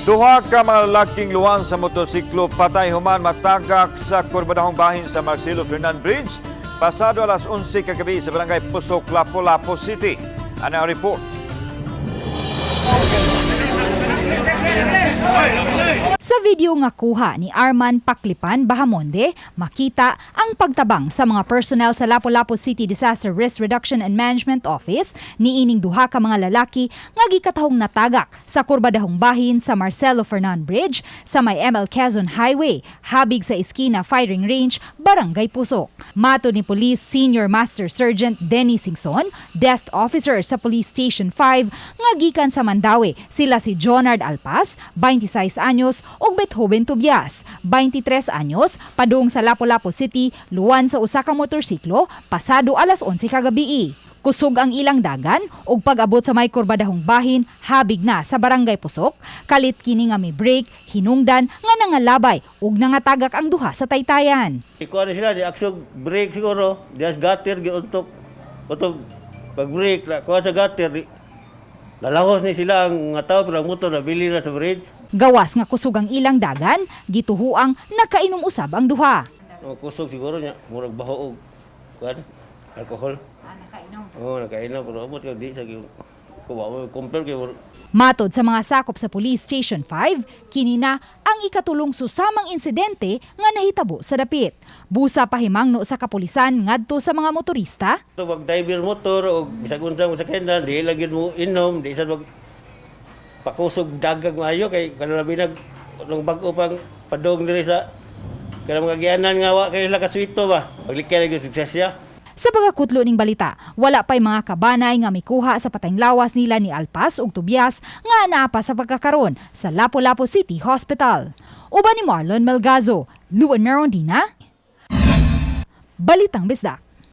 Duha ka mga lalaking luwan sa motosiklo patay human matagak sa kurbadahong bahin sa Marcelo Fernan Bridge pasado alas 11 kagabi sa barangay Pusok, Lapu-Lapu City. Ano ang report? Sa video nga kuha ni Arman Paklipan Bahamonde, makita ang pagtabang sa mga personnel sa Lapu-Lapu City Disaster Risk Reduction and Management Office ni ining duha ka mga lalaki nga gikatahong natagak sa kurbadahong bahin sa Marcelo Fernan Bridge sa may ML Quezon Highway, habig sa Esquina Firing Range, Barangay Pusok. Mato ni Police Senior Master Sergeant Denny Singson, Desk Officer sa Police Station 5, nga gikan sa Mandawi sila si Jonard Alpas, 26 anyos, ug Bethoven Tobias, 23 anyos, padung sa Lapu-Lapu City, luwan sa usa ka motorsiklo, pasado alas 11 kagabi. Kusog ang ilang dagan ug pag-abot sa may kurbadahong bahin, habig na sa Barangay Pusok, kalit kini nga may break, hinungdan nga nangalabay ug nangatagak ang duha sa taytayan. Ikuha na sila, di aksog break siguro, di as gatir, giuntok, pag-break, kuha sa gatir, lalahos ni sila ang nga tao, pero ang motor nabili na sa bridge. Gawas nga kusog ang ilang dagan, gituhuang nakainom usab ang duha. Kusog siguro niya, murag baho og kuan, alcohol. Nakainom. Oo, nakainom, pero abot ka di sa kuwawa, compare kayo. Matod sa mga sakop sa Police Station 5, kini na ang ikatulong susamang insidente nga nahitabo sa dapit. Busa pahimangno sa kapulisan ngadto sa mga motorista. So, pag driver motor o bisag unsang sakyanan, di lagi mo inom, di sa mag pakusog dagag maayo kay kanang binag nung bag-o pang padong diri sa kanang mga gianan nga wa kay la kaswito ba. Paglikay lagi suksesya. Sa pagkakutlo ning balita, wala pa'y mga kabanay nga mikuha sa patayng lawas nila ni Alpas ug Tobias nga naapa sa pagkakaron sa Lapu-Lapu City Hospital. Uban ni Marlon Melgazo, Luan Merondina, Balitang Bisdak.